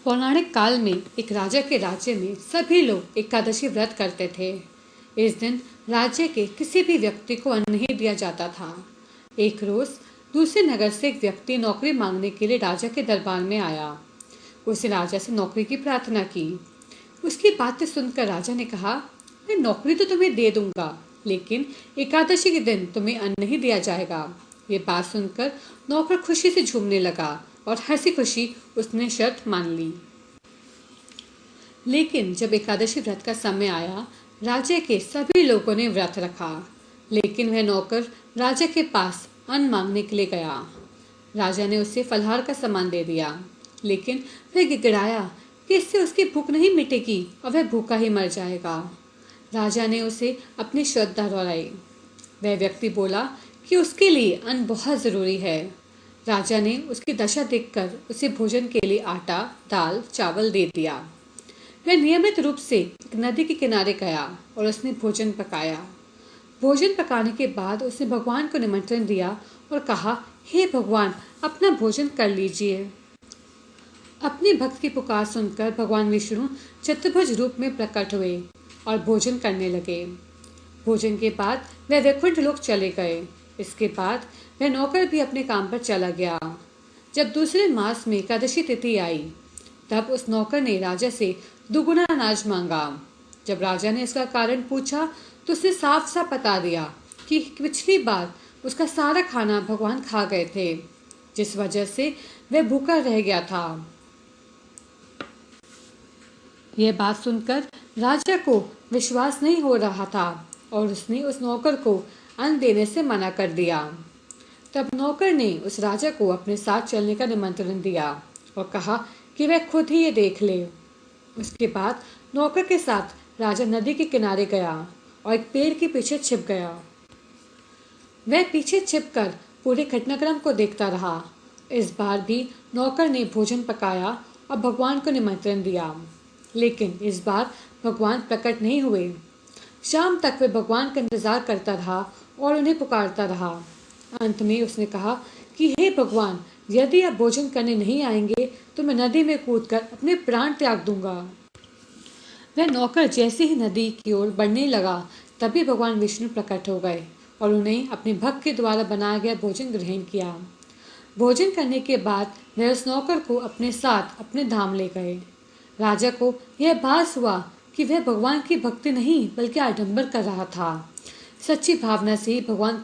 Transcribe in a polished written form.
पौराणिक काल में एक राजा के राज्य में सभी लोग एकादशी व्रत करते थे। इस दिन राज्य के किसी भी व्यक्ति को अन्न नहीं दिया जाता था। एक रोज दूसरे नगर से एक व्यक्ति नौकरी मांगने के लिए राजा के दरबार में आया। उसने राजा से नौकरी की प्रार्थना की। उसकी बातें सुनकर राजा ने कहा, मैं नौकरी तो तुम्हें दे दूंगा, लेकिन एकादशी के दिन तुम्हें अन्न नहीं दिया जाएगा। ये बात सुनकर नौकर खुशी से झूमने लगा और हंसी खुशी उसने शर्त मान ली। लेकिन जब एकादशी व्रत का समय आया, राज्य के सभी लोगों ने व्रत रखा, लेकिन वह नौकर राजा के पास अन्न मांगने के लिए गया। राजा ने उसे फलहार का सामान दे दिया, लेकिन वह गिड़गिड़ाया कि इससे उसकी भूख नहीं मिटेगी और वह भूखा ही मर जाएगा। राजा ने उसे अपनी श्रद्धा दोहराई। वह व्यक्ति बोला कि उसके लिए अन्न बहुत जरूरी है। राजा ने उसकी दशा देखकर उसे भोजन के लिए आटा, दाल, चावल दे दिया। वह नियमित रूप से एक नदी के किनारे गया और उसने भोजन पकाया। भोजन पकाने के बाद उसने भगवान को निमंत्रण दिया और कहा, हे भगवान, अपना भोजन कर लीजिए। अपने भक्त की पुकार सुनकर भगवान विष्णु चतुर्भुज रूप में प्रकट हुए और भोजन करने लगे। भोजन के बाद वह वैकुंठ लोक चले गए। इसके बाद वह नौकर भी अपने काम पर चला गया। जब दूसरे मास में एकादशी तिथि आई, तब उस नौकर ने राजा से दुगुना अनाज मांगा। जब राजा ने इसका कारण पूछा तो उसने साफ साफ बता दिया कि पिछली बार उसका सारा खाना भगवान खा गए थे, जिस वजह से वह भूखा रह गया था। यह बात सुनकर राजा को विश्वास नहीं हो रहा था और उसने उस नौकर को अन्न देने से मना कर दिया। तब नौकर ने उस राजा को अपने साथ चलने का निमंत्रण दिया और कहा कि वह खुद ही ये देख ले। उसके बाद नौकर के साथ राजा नदी के किनारे गया और एक पेड़ के पीछे छिप गया। वह पीछे छिपकर पूरे घटनाक्रम को देखता रहा। इस बार भी नौकर ने भोजन पकाया और भगवान को निमंत्रण दिया, लेकिन इस बार भगवान प्रकट नहीं हुए। शाम तक वह भगवान का इंतजार करता रहा और उन्हें पुकारता रहा। अंत में उसने कहा कि हे भगवान, यदि आप भोजन करने नहीं आएंगे तो मैं नदी में कूदकर अपने प्राण त्याग दूंगा। वह नौकर जैसे ही नदी की ओर बढ़ने लगा, तभी भगवान विष्णु प्रकट हो गए और उन्हें अपने भक्त के द्वारा बनाया गया भोजन ग्रहण किया। भोजन करने के बाद वह उस नौकर को अपने साथ अपने धाम ले गए। राजा को यह भास हुआ कि वह भगवान की भक्ति नहीं बल्कि आडंबर कर रहा था। सच्ची भावना से ही भगवान